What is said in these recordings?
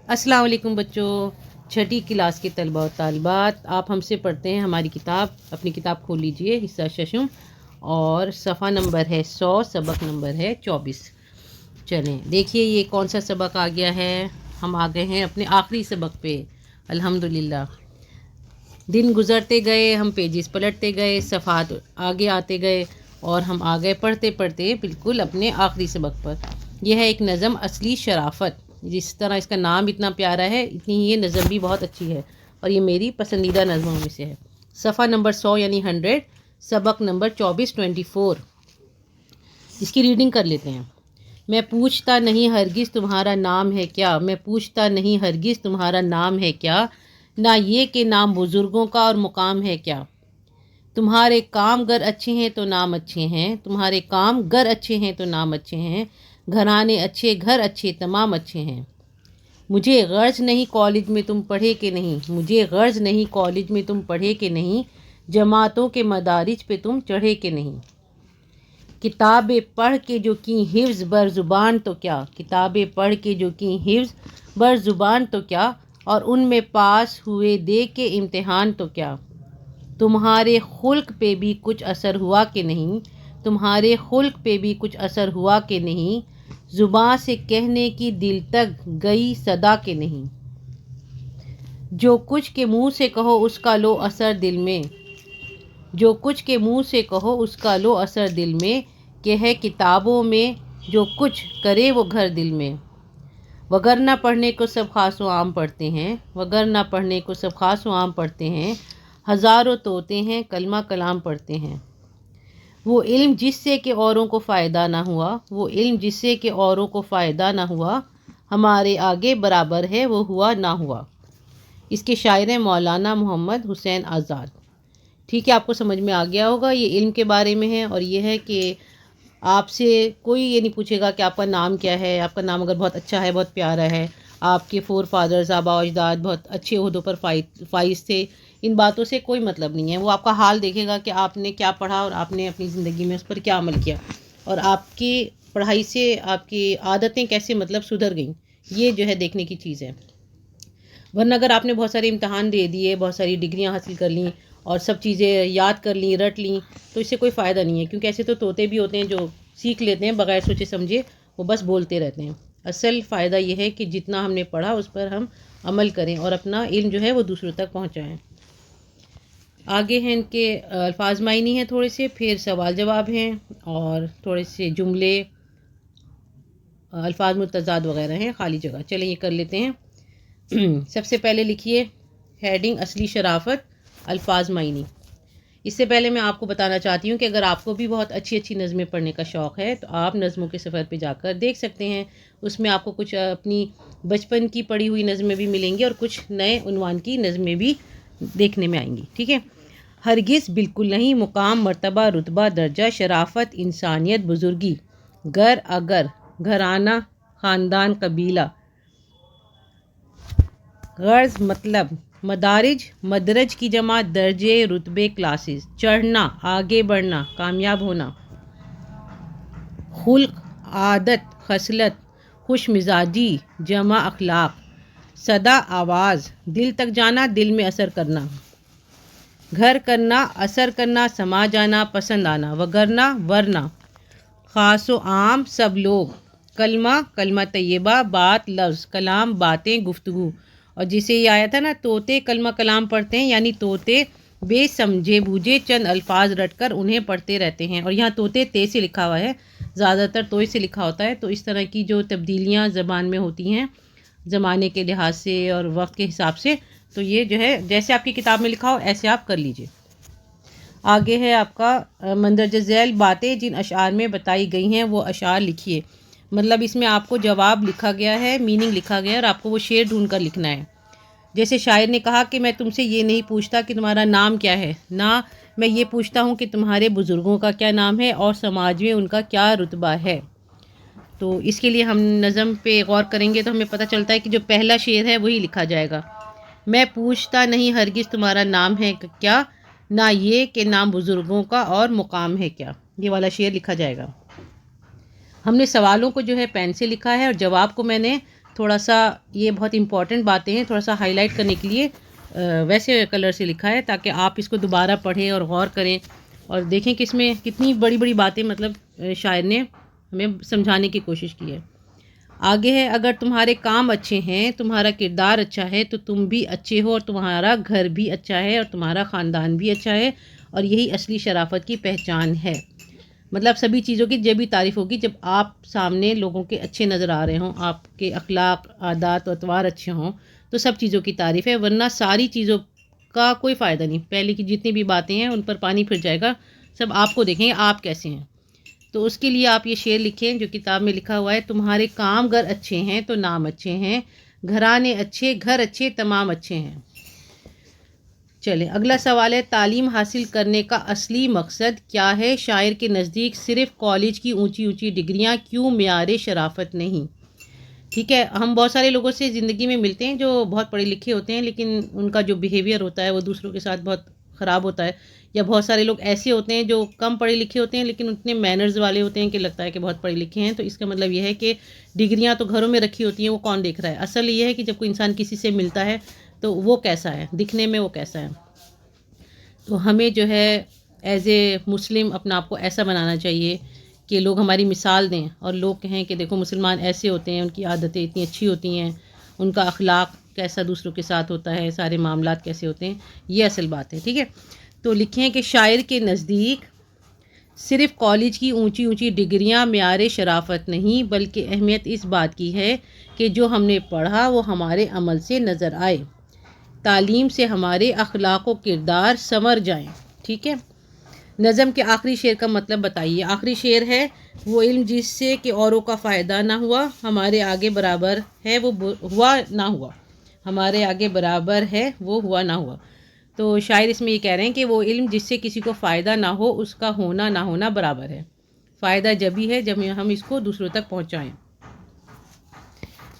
السلام علیکم بچوں، چھٹی کلاس کے طلباء و طالبات، آپ ہم سے پڑھتے ہیں ہماری کتاب. اپنی کتاب کھول لیجئے، حصہ ششم، اور صفحہ نمبر ہے 100، سبق نمبر ہے 24. چلیں دیکھیے یہ کون سا سبق آ گیا ہے. ہم آ گئے ہیں اپنے آخری سبق پہ. الحمدللہ دن گزرتے گئے، ہم پیجز پلٹتے گئے، صفحات آگے آتے گئے، اور ہم آ گئے پڑھتے پڑھتے بالکل اپنے آخری سبق پر. یہ ہے ایک نظم اصلی شرافت. جس طرح اس کا نام اتنا پیارا ہے، اتنی یہ نظم بھی بہت اچھی ہے، اور یہ میری پسندیدہ نظموں میں سے ہے. صفحہ نمبر 100 یعنی 100، سبق نمبر 24. اس کی ریڈنگ کر لیتے ہیں. میں پوچھتا نہیں ہرگز تمہارا نام ہے کیا، میں پوچھتا نہیں ہرگز تمہارا نام ہے کیا، نہ یہ کہ نام بزرگوں کا اور مقام ہے کیا. تمہارے کام گر اچھے ہیں تو نام اچھے ہیں، تمہارے کام گر اچھے ہیں تو نام اچھے ہیں، گھرانے اچھے گھر اچھے تمام اچھے ہیں. مجھے غرض نہیں کالج میں تم پڑھے کہ نہیں، مجھے غرض نہیں کالج میں تم پڑھے کہ نہیں، جماعتوں کے مدارج پہ تم چڑھے کہ نہیں. کتابیں پڑھ کے جو کی حفظ بر زبان تو کیا، کتابیں پڑھ کے جو کی حفظ بر زبان تو کیا، اور ان میں پاس ہوئے دے کے امتحان تو کیا. تمہارے خلق پہ بھی کچھ اثر ہوا کہ نہیں، تمہارے خلق پہ بھی کچھ اثر ہوا کہ نہیں، زباں سے کہنے کی دل تک گئی صدا کہ نہیں. جو کچھ کے منہ سے کہو اس کا لو اثر دل میں، جو کچھ کے منہ سے کہو اس کا لو اثر دل میں، کہ ہے کتابوں میں جو کچھ کرے وہ گھر دل میں. وگرنہ پڑھنے کو سب خاص و عام پڑھتے ہیں، وگرنہ پڑھنے کو سب خاص و عام پڑھتے ہیں، ہزاروں طوطے ہیں کلمہ کلام پڑھتے ہیں. وہ علم جس سے کہ اوروں کو فائدہ نہ ہوا، وہ علم جس سے کہ اوروں کو فائدہ نہ ہوا، ہمارے آگے برابر ہے وہ ہوا نہ ہوا. اس کے شاعر ہیں مولانا محمد حسین آزاد. ٹھیک ہے، آپ کو سمجھ میں آ گیا ہوگا. یہ علم کے بارے میں ہے، اور یہ ہے کہ آپ سے کوئی یہ نہیں پوچھے گا کہ آپ کا نام کیا ہے. آپ کا نام اگر بہت اچھا ہے، بہت پیارا ہے، آپ کے فور فادرز آباء و اجداد بہت اچھے عہدوں پر فائز تھے، ان باتوں سے کوئی مطلب نہیں ہے. وہ آپ کا حال دیکھے گا کہ آپ نے کیا پڑھا اور آپ نے اپنی زندگی میں اس پر کیا عمل کیا، اور آپ کی پڑھائی سے آپ کی عادتیں کیسے سدھر گئیں. یہ جو ہے دیکھنے کی چیز ہے. ورنہ اگر آپ نے بہت سارے امتحان دے دیے، بہت ساری ڈگریاں حاصل کر لیں، اور سب چیزیں یاد کر لیں، رٹ لیں، تو اس سے کوئی فائدہ نہیں ہے. کیونکہ ایسے تو طوطے بھی ہوتے ہیں جو سیکھ لیتے ہیں بغیر سوچے سمجھے، وہ بس بولتے رہتے ہیں. اصل فائدہ یہ ہے کہ جتنا ہم نے پڑھا اس پر ہم عمل کریں، اور اپنا علم جو ہے وہ دوسروں تک پہنچائیں. آگے ہیں ان کے الفاظ معنی ہیں تھوڑے سے، پھر سوال جواب ہیں، اور تھوڑے سے جملے، الفاظ متضاد وغیرہ ہیں، خالی جگہ. چلیں یہ کر لیتے ہیں. سب سے پہلے لکھیے ہیڈنگ اصلی شرافت، الفاظ معنی. اس سے پہلے میں آپ کو بتانا چاہتی ہوں کہ اگر آپ کو بھی بہت اچھی اچھی نظمیں پڑھنے کا شوق ہے تو آپ نظموں کے سفر پہ جا کر دیکھ سکتے ہیں. اس میں آپ کو کچھ اپنی بچپن کی پڑھی ہوئی نظمیں بھی ملیں گی، اور کچھ نئے عنوان کی نظمیں بھی دیکھنے میں آئیں گی. ٹھیک ہے. ہرگز بالکل نہیں، مقام مرتبہ رتبہ درجہ شرافت انسانیت بزرگی، گر اگر گھرانہ خاندان قبیلہ، غرض مطلب، مدارج مدرج کی جمع درجے رتبے کلاسز، چڑھنا آگے بڑھنا کامیاب ہونا، خلق عادت خصلت، خوش مزاجی جمع اخلاق، صدا آواز دل تک جانا دل میں اثر کرنا، گھر کرنا اثر کرنا سما جانا پسند آنا، وگرنہ ورنہ، خاص و عام سب لوگ، کلمہ کلمہ طیبہ بات لفظ، کلام باتیں گفتگو. اور جسے یہ آیا تھا نا طوطے کلمہ کلام پڑھتے ہیں، یعنی طوطے بے سمجھے بوجھے چند الفاظ رٹ کر انہیں پڑھتے رہتے ہیں. اور یہاں طوطے تے سے لکھا ہوا ہے، زیادہ تر توئے سے لکھا ہوتا ہے. تو اس طرح کی جو تبدیلیاں زبان میں ہوتی ہیں زمانے کے لحاظ سے اور وقت کے حساب سے، تو یہ جو ہے جیسے آپ کی کتاب میں لکھا ہو ایسے آپ کر لیجئے. آگے ہے آپ کا مندرجہ ذیل باتیں جن اشعار میں بتائی گئی ہیں وہ اشعار لکھیے. مطلب اس میں آپ کو جواب لکھا گیا ہے، میننگ لکھا گیا ہے، اور آپ کو وہ شعر ڈھونڈ کر لکھنا ہے. جیسے شاعر نے کہا کہ میں تم سے یہ نہیں پوچھتا کہ تمہارا نام کیا ہے، نہ میں یہ پوچھتا ہوں کہ تمہارے بزرگوں کا کیا نام ہے اور سماج میں ان کا کیا رتبہ ہے. تو اس کے لیے ہم نظم پہ غور کریں گے تو ہمیں پتہ چلتا ہے کہ جو پہلا شعر ہے وہی لکھا جائے گا. میں پوچھتا نہیں ہرگز تمہارا نام ہے کیا، نہ یہ کہ نام بزرگوں کا اور مقام ہے کیا. یہ والا شعر لکھا جائے گا. ہم نے سوالوں کو جو ہے پین سے لکھا ہے، اور جواب کو میں نے تھوڑا سا یہ بہت امپورٹنٹ باتیں ہیں، تھوڑا سا ہائی لائٹ کرنے کے لیے ویسے کلر سے لکھا ہے تاکہ آپ اس کو دوبارہ پڑھیں اور غور کریں اور دیکھیں کہ اس میں کتنی بڑی بڑی باتیں مطلب شاعر نے ہمیں سمجھانے کی کوشش کی ہے۔ آگے ہے، اگر تمہارے کام اچھے ہیں، تمہارا کردار اچھا ہے تو تم بھی اچھے ہو اور تمہارا گھر بھی اچھا ہے اور تمہارا خاندان بھی اچھا ہے، اور یہی اصلی شرافت کی پہچان ہے۔ مطلب سبھی چیزوں کی جب بھی تعریف ہوگی جب آپ سامنے لوگوں کے اچھے نظر آ رہے ہوں، آپ کے اخلاق، عادات و اطوار اچھے ہوں تو سب چیزوں کی تعریف ہے، ورنہ ساری چیزوں کا کوئی فائدہ نہیں۔ پہلے کی جتنی بھی باتیں ہیں ان پر پانی پھر جائے گا، سب آپ کو دیکھیں آپ کیسے ہیں۔ تو اس کے لیے آپ یہ شعر لکھیں جو کتاب میں لکھا ہوا ہے، تمہارے کام گر اچھے ہیں تو نام اچھے ہیں، گھرانے اچھے گھر اچھے تمام اچھے ہیں۔ چلیں اگلا سوال ہے، تعلیم حاصل کرنے کا اصلی مقصد کیا ہے؟ شاعر کے نزدیک صرف کالج کی اونچی اونچی ڈگریاں کیوں معیار شرافت نہیں؟ ٹھیک ہے، ہم بہت سارے لوگوں سے زندگی میں ملتے ہیں جو بہت پڑھے لکھے ہوتے ہیں لیکن ان کا جو بیہیویئر ہوتا ہے وہ دوسروں کے ساتھ بہت خراب ہوتا ہے، یا بہت سارے لوگ ایسے ہوتے ہیں جو کم پڑھے لکھے ہوتے ہیں لیکن اتنے مینرز والے ہوتے ہیں کہ لگتا ہے کہ بہت پڑھے لکھے ہیں۔ تو اس کا مطلب یہ ہے کہ ڈگریاں تو گھروں میں رکھی ہوتی ہیں، وہ کون دیکھ رہا ہے؟ اصل یہ ہے کہ جب کوئی انسان کسی سے ملتا ہے تو وہ کیسا ہے، دکھنے میں وہ کیسا ہے۔ تو ہمیں جو ہے ایز اے مسلم اپنا آپ کو ایسا بنانا چاہیے کہ لوگ ہماری مثال دیں اور لوگ کہیں کہ دیکھو مسلمان ایسے ہوتے ہیں، ان کی عادتیں اتنی اچھی ہوتی ہیں، ان کا اخلاق کیسا دوسروں کے ساتھ ہوتا ہے، سارے معاملات کیسے ہوتے ہیں، یہ اصل بات ہے۔ ٹھیک ہے، تو لکھیں کہ شاعر کے نزدیک صرف کالج کی اونچی اونچی ڈگریاں معیار شرافت نہیں، بلکہ اہمیت اس بات کی ہے کہ جو ہم نے پڑھا وہ ہمارے عمل سے نظر آئے، تعلیم سے ہمارے اخلاق و کردار سنور جائیں۔ ٹھیک ہے، نظم کے آخری شعر کا مطلب بتائیے۔ آخری شعر ہے، وہ علم جس سے کہ اوروں کا فائدہ نہ ہوا، ہمارے آگے برابر ہے وہ ہوا نہ ہوا، ہمارے آگے برابر ہے وہ ہوا نہ ہوا۔ تو شاعر اس میں یہ کہہ رہے ہیں کہ وہ علم جس سے کسی کو فائدہ نہ ہو اس کا ہونا نہ ہونا برابر ہے، فائدہ جب ہی ہے جب ہم اس کو دوسروں تک پہنچائیں۔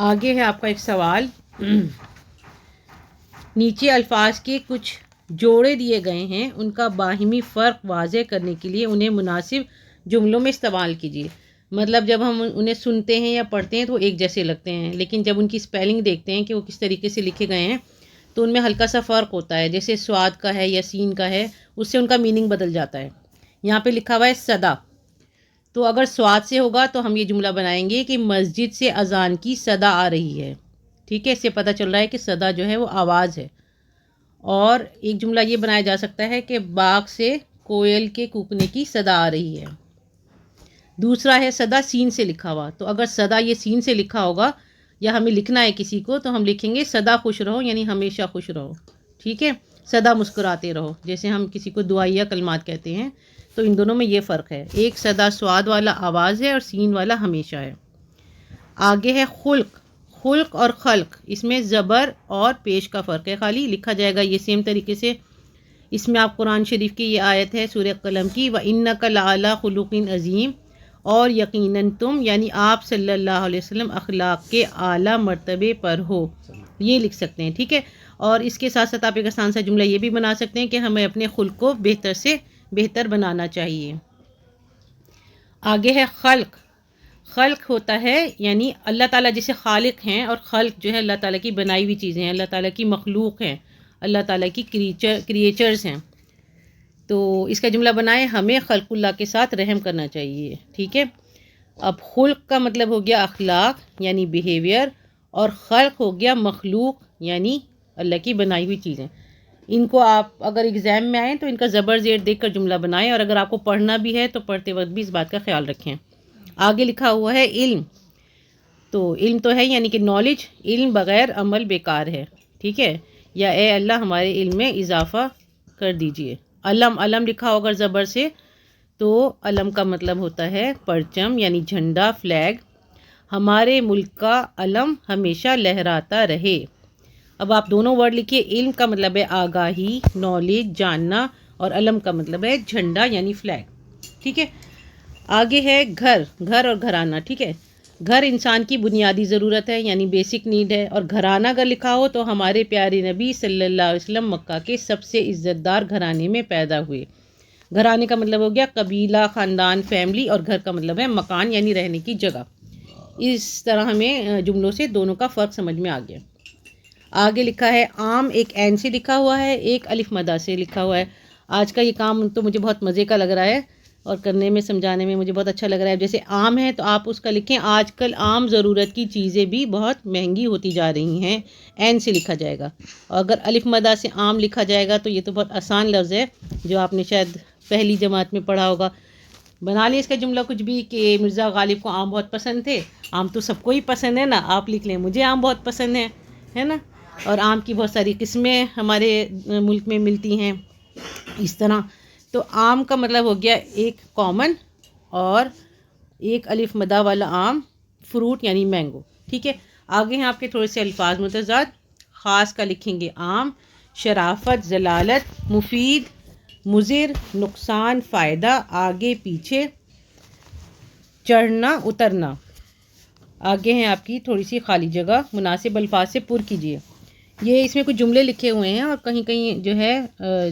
آگے ہے آپ کا ایک سوال، نیچے الفاظ کے کچھ جوڑے دیے گئے ہیں، ان کا باہمی فرق واضح کرنے کے لیے انہیں مناسب جملوں میں استعمال کیجیے۔ مطلب جب ہم انہیں سنتے ہیں یا پڑھتے ہیں تو ایک جیسے لگتے ہیں، لیکن جب ان کی اسپیلنگ دیکھتے ہیں کہ وہ کس طریقے سے لکھے گئے ہیں تو ان میں ہلکا سا فرق ہوتا ہے، جیسے سواد کا ہے یا سین کا ہے، اس سے ان کا میننگ بدل جاتا ہے۔ یہاں پہ لکھا ہوا ہے صدا، تو اگر سواد سے ہوگا تو ہم یہ جملہ بنائیں گے کہ مسجد سے اذان کی صدا آ رہی ہے۔ ٹھیک ہے، اس سے پتہ چل رہا ہے کہ صدا جو ہے وہ آواز ہے۔ اور ایک جملہ یہ بنایا جا سکتا ہے کہ باغ سے کوئل کے کوکنے کی صدا آ رہی ہے۔ دوسرا ہے صدا سین سے لکھا ہوا، تو اگر صدا یہ سین سے لکھا ہوگا یا ہمیں لکھنا ہے کسی کو تو ہم لکھیں گے صدا خوش رہو، یعنی ہمیشہ خوش رہو۔ ٹھیک ہے، صدا مسکراتے رہو، جیسے ہم کسی کو دعائیہ کلمات کہتے ہیں، تو ان دونوں میں یہ فرق ہے، ایک صدا سواد والا آواز ہے اور سین والا ہمیشہ ہے۔ آگے ہے خلق، خلق اور خلق، اس میں زبر اور پیش کا فرق ہے، خالی لکھا جائے گا یہ سیم طریقے سے۔ اس میں آپ قرآن شریف کی یہ آیت ہے سورہ قلم کی، وَإِنَّكَ لَعَلَىٰ خُلُقٍ عَظِيمٍ، اور یقیناً تم یعنی آپ صلی اللہ علیہ وسلم اخلاق کے اعلیٰ مرتبے پر ہو، یہ لکھ سکتے ہیں۔ ٹھیک ہے، اور اس کے ساتھ ساتھ آپ ایک آسان سا جملہ یہ بھی بنا سکتے ہیں کہ ہمیں اپنے خلق کو بہتر سے بہتر بنانا چاہیے۔ آگے ہے خلق، خلق ہوتا ہے یعنی اللہ تعالیٰ جیسے خالق ہیں، اور خلق جو ہے اللہ تعالیٰ کی بنائی ہوئی چیزیں ہیں، اللہ تعالیٰ کی مخلوق ہیں، اللہ تعالیٰ کی کریچرز ہیں۔ تو اس کا جملہ بنائیں، ہمیں خلق اللہ کے ساتھ رحم کرنا چاہیے۔ ٹھیک ہے، اب خلق کا مطلب ہو گیا اخلاق یعنی بیہیویئر، اور خلق ہو گیا مخلوق یعنی اللہ کی بنائی ہوئی چیزیں۔ ان کو آپ اگر ایگزام میں آئیں تو ان کا زبر زیر دیکھ کر جملہ بنائیں، اور اگر آپ کو پڑھنا بھی ہے تو پڑھتے وقت بھی اس بات کا خیال رکھیں۔ آگے لکھا ہوا ہے علم، تو علم تو ہے یعنی کہ نالج، علم بغیر عمل بیکار ہے۔ ٹھیک ہے، یا اے اللہ ہمارے علم میں اضافہ کر دیجئے۔ علم، علم لکھا ہوگا زبر سے، تو علم کا مطلب ہوتا ہے پرچم یعنی جھنڈا، فلیگ۔ ہمارے ملک کا علم ہمیشہ لہراتا رہے۔ اب آپ دونوں ورڈ لکھیے، علم کا مطلب ہے آگاہی، نالج، جاننا، اور علم کا مطلب ہے جھنڈا یعنی فلیگ۔ ٹھیک ہے، آگے ہے گھر، گھر اور گھرانہ۔ ٹھیک ہے، گھر انسان کی بنیادی ضرورت ہے یعنی بیسک نیڈ ہے، اور گھرانہ اگر لکھا ہو تو ہمارے پیارے نبی صلی اللہ علیہ وسلم مکہ کے سب سے عزت دار گھرانے میں پیدا ہوئے۔ گھرانے کا مطلب ہو گیا قبیلہ، خاندان، فیملی، اور گھر کا مطلب ہے مکان یعنی رہنے کی جگہ۔ اس طرح ہمیں جملوں سے دونوں کا فرق سمجھ میں آ گیا۔ آگے لکھا ہے عام، ایک عین سے لکھا ہوا ہے، ایک الف مدہ سے لکھا ہوا ہے۔ آج کا یہ کام تو مجھے بہت مزے کا لگ رہا ہے اور کرنے میں سمجھانے میں مجھے بہت اچھا لگ رہا ہے۔ جیسے عام ہے تو آپ اس کا لکھیں آج کل عام ضرورت کی چیزیں بھی بہت مہنگی ہوتی جا رہی ہیں، عین سے لکھا جائے گا۔ اور اگر الف مدہ سے عام لکھا جائے گا تو یہ تو بہت آسان لفظ ہے جو آپ نے شاید پہلی جماعت میں پڑھا ہوگا۔ بنا لیں اس کا جملہ کچھ بھی کہ مرزا غالب کو آم بہت پسند تھے۔ آم تو سب کو ہی پسند ہے نا، آپ لکھ لیں مجھے آم بہت پسند ہے نا۔ اور آم کی بہت ساری قسمیں ہمارے ملک میں ملتی ہیں اس طرح۔ تو آم کا مطلب ہو گیا ایک کامن اور ایک الف مدہ والا آم، فروٹ یعنی مینگو، ٹھیک ہے۔ آگے ہیں آپ کے تھوڑے سے الفاظ متضاد۔ خاص کا لکھیں گے عام، شرافت، ضلالت، مفید، مضر، نقصان، فائدہ، آگے پیچھے، چڑھنا، اترنا۔ آگے ہیں آپ کی تھوڑی سی خالی جگہ، مناسب الفاظ سے پر کیجیے۔ یہ اس میں کچھ جملے لکھے ہوئے ہیں اور کہیں کہیں جو ہے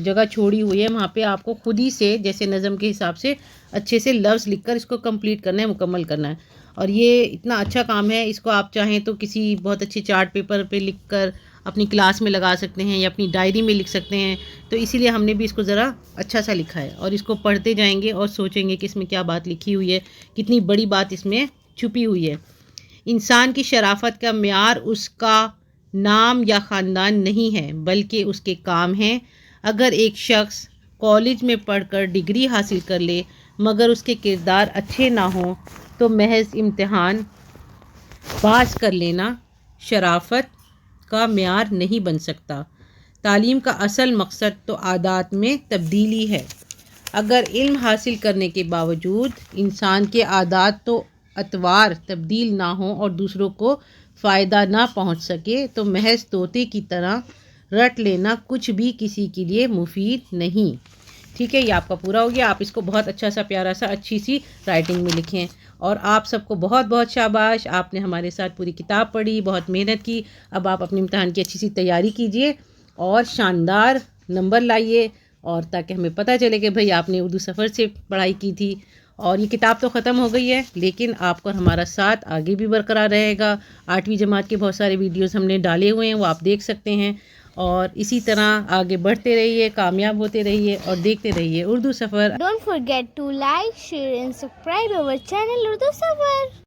جگہ چھوڑی ہوئی ہے، وہاں پہ آپ کو خود ہی سے جیسے نظم کے حساب سے اچھے سے لفظ لکھ کر اس کو کمپلیٹ کرنا ہے، مکمل کرنا ہے۔ اور یہ اتنا اچھا کام ہے، اس کو آپ چاہیں تو کسی بہت اچھے چارٹ پیپر پہ لکھ کر اپنی کلاس میں لگا سکتے ہیں یا اپنی ڈائری میں لکھ سکتے ہیں۔ تو اسی لیے ہم نے بھی اس کو ذرا اچھا سا لکھا ہے اور اس کو پڑھتے جائیں گے اور سوچیں گے کہ اس میں کیا بات لکھی ہوئی ہے، کتنی بڑی بات اس میں چھپی ہوئی ہے۔ انسان کی شرافت کا معیار اس کا نام یا خاندان نہیں ہے بلکہ اس کے کام ہیں۔ اگر ایک شخص کالج میں پڑھ کر ڈگری حاصل کر لے مگر اس کے کردار اچھے نہ ہوں تو محض امتحان پاس کر لینا شرافت کا معیار نہیں بن سکتا۔ تعلیم کا اصل مقصد تو عادات میں تبدیلی ہے۔ اگر علم حاصل کرنے کے باوجود انسان کے عادات تو اطوار تبدیل نہ ہوں اور دوسروں کو فائدہ نہ پہنچ سکے تو محض طوطے کی طرح رٹ لینا کچھ بھی کسی کے لیے مفید نہیں۔ ٹھیک ہے، یہ آپ کا پورا ہو گیا۔ آپ اس کو بہت اچھا سا پیارا سا اچھی سی رائٹنگ میں لکھیں۔ اور آپ سب کو بہت بہت شاباش، آپ نے ہمارے ساتھ پوری کتاب پڑھی، بہت محنت کی۔ اب آپ اپنے امتحان کی اچھی سی تیاری کیجئے اور شاندار نمبر لائیے، اور تاکہ ہمیں پتہ چلے کہ بھئی آپ نے اردو سفر سے پڑھائی کی تھی۔ اور یہ کتاب تو ختم ہو گئی ہے لیکن آپ کا ہمارا ساتھ آگے بھی برقرار رہے گا۔ 8ویں جماعت کے بہت سارے ویڈیوز ہم نے ڈالے ہوئے ہیں، وہ آپ دیکھ سکتے ہیں۔ اور اسی طرح آگے بڑھتے رہیے، کامیاب ہوتے رہیے اور دیکھتے رہیے اردو سفر۔ Don't forget to like, share and subscribe our channel Urdu Safar.